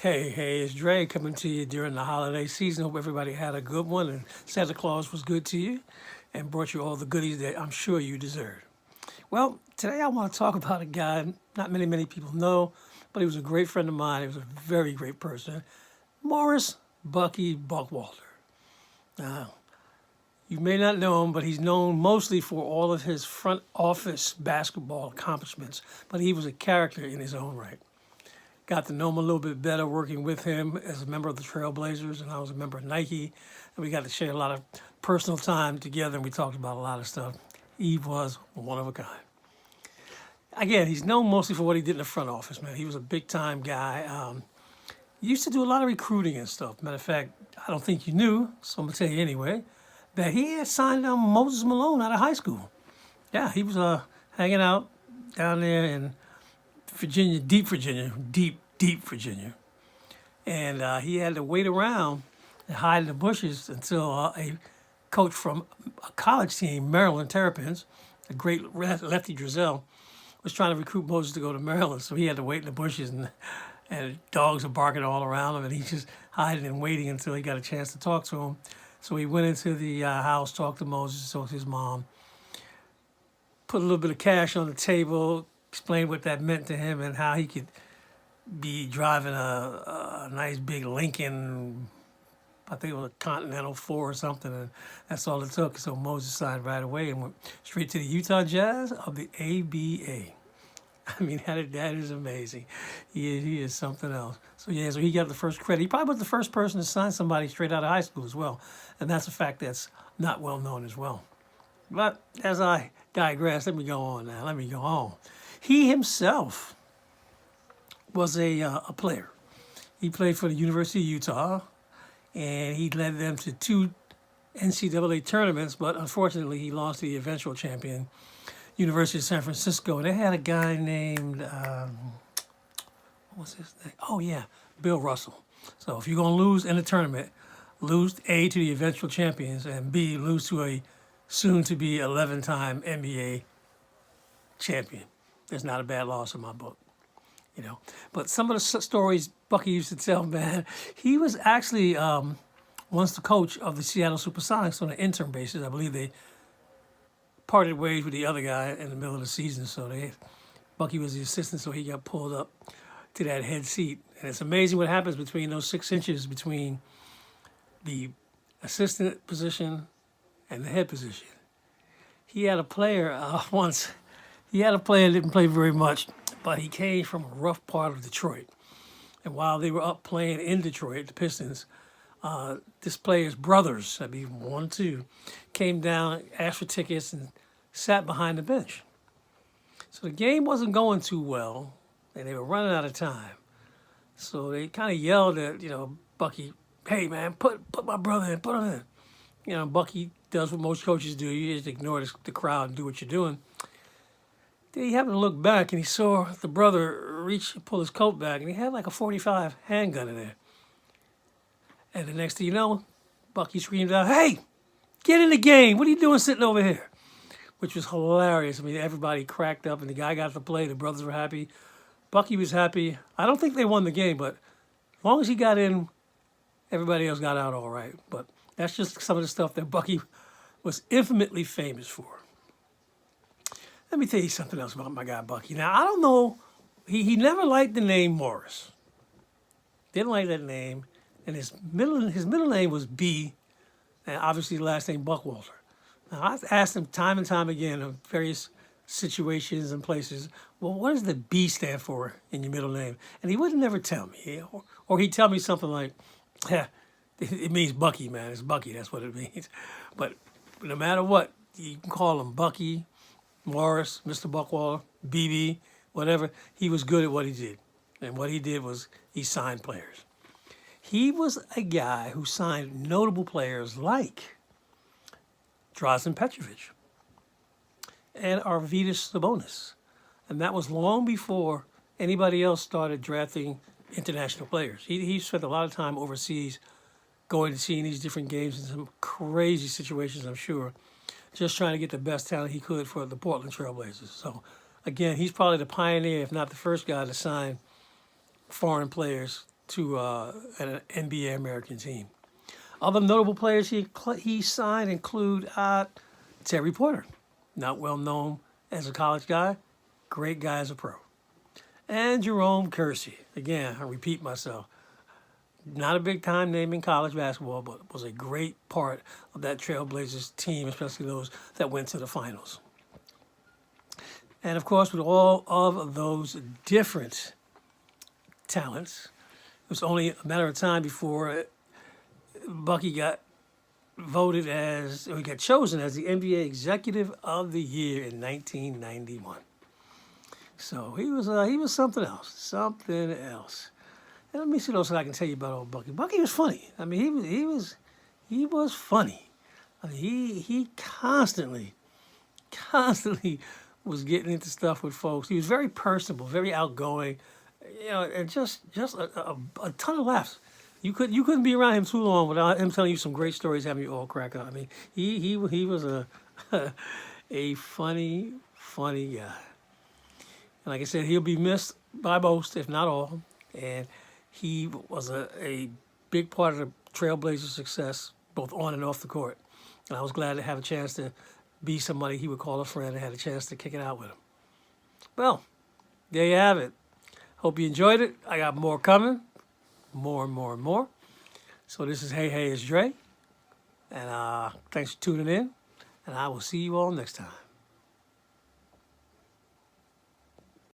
Hey, it's Dre coming to you during the holiday season. Hope everybody had a good one and Santa Claus was good to you and brought you all the goodies that I'm sure you deserved. Well, today I want to talk about a guy not many people know, but he was a great friend of mine. He was a very great person. Morris Bucky Buckwater. Now, you may not know him, but he's known mostly for all of his front office basketball accomplishments, but he was a character in his own right. Got to know him a little bit better working with him as a member of the Trailblazers, and I was a member of Nike, and we got to share a lot of personal time together, and we talked about a lot of stuff. He was one of a kind. Again, he's known mostly for what he did in the front office, man. He was a big-time guy. He used to do a lot of recruiting and stuff. Matter of fact, I don't think you knew, so I'm going to tell you anyway, that he had signed Moses Malone out of high school. Yeah, he was hanging out down there in Virginia, deep Virginia. And he had to wait around and hide in the bushes until a coach from a college team, Maryland Terrapins, the great Lefty Driesell, was trying to recruit Moses to go to Maryland. So he had to wait in the bushes, and dogs are barking all around him, and he's just hiding and waiting until he got a chance to talk to him. So he went into the house, talked to Moses, talked to his mom, put a little bit of cash on the table, explained what that meant to him and how he could be driving a nice big Lincoln, I think it was a Continental 4 or something, and that's all it took. So Moses signed right away and went straight to the Utah Jazz of the ABA. I mean, that is amazing. He is something else. So he got the first credit. He probably was the first person to sign somebody straight out of high school as well, and that's a fact that's not well known as well. But as I digress, let me go on. He himself was a player. He played for the University of Utah, and he led them to 2 NCAA tournaments, but unfortunately he lost to the eventual champion, University of San Francisco. And they had a guy named, what was his name? Oh, yeah, Bill Russell. So if you're going to lose in a tournament, lose A, to the eventual champions, and B, lose to a soon-to-be 11-time NBA champion. There's not a bad loss in my book, you know. But some of the stories Bucky used to tell, man, he was actually once the coach of the Seattle Supersonics on an interim basis. I believe they parted ways with the other guy in the middle of the season, so Bucky was the assistant, so he got pulled up to that head seat. And it's amazing what happens between those 6 inches between the assistant position and the head position. He had a player once. He had a player that didn't play very much, but he came from a rough part of Detroit. And while they were up playing in Detroit, the Pistons, this player's brothers, I mean 1, 2, came down, asked for tickets, and sat behind the bench. So the game wasn't going too well, and they were running out of time. So they kind of yelled at, Bucky, "Hey, man, put my brother in, put him in." Bucky does what most coaches do. You just ignore the crowd and do what you're doing. Then he happened to look back, and he saw the brother reach and pull his coat back, and he had like a .45 handgun in there. And the next thing you know, Bucky screamed out, "Hey, get in the game. What are you doing sitting over here?" Which was hilarious. I mean, everybody cracked up, and the guy got to play. The brothers were happy. Bucky was happy. I don't think they won the game, but as long as he got in, everybody else got out all right. But that's just some of the stuff that Bucky was infamously famous for. Let me tell you something else about my guy Bucky. Now, I don't know. He never liked the name Morris. Didn't like that name. And his middle name was B, and obviously the last name Buckwalter. Now, I've asked him time and time again in various situations and places, well, what does the B stand for in your middle name? And he would never tell me. Or he'd tell me something like, "Yeah, it means Bucky, man. It's Bucky. That's what it means." But no matter what, you can call him Bucky, Morris, Mr. Buckwalter, BB, whatever. He was good at what he did. And what he did was he signed players. He was a guy who signed notable players like Drazen Petrovic and Arvydas Sabonis. And that was long before anybody else started drafting international players. He spent a lot of time overseas going and seeing these different games in some crazy situations, I'm sure, just trying to get the best talent he could for the Portland Trailblazers. So, again, he's probably the pioneer, if not the first guy to sign foreign players to an NBA American team. Other notable players he signed include Terry Porter, not well known as a college guy, great guy as a pro. And Jerome Kersey. Again, I repeat myself. Not a big time name in college basketball, but was a great part of that Trailblazers team, especially those that went to the finals. And of course, with all of those different talents, it was only a matter of time before Bucky got voted as, or he got chosen as the NBA Executive of the Year in 1991. So he was something else, something else. And let me see what else I can tell you about old Bucky. Bucky was funny. I mean, he was funny. I mean, he constantly was getting into stuff with folks. He was very personable, very outgoing, you know, and just a ton of laughs. You couldn't be around him too long without him telling you some great stories, having you all crack up. I mean, he was a a funny guy. And like I said, he'll be missed by most, if not all. And he was a big part of the Trailblazers' success, both on and off the court. And I was glad to have a chance to be somebody he would call a friend and had a chance to kick it out with him. Well, there you have it. Hope you enjoyed it. I got more coming. More and more. So this is Hey, it's Dre. And thanks for tuning in. And I will see you all next time.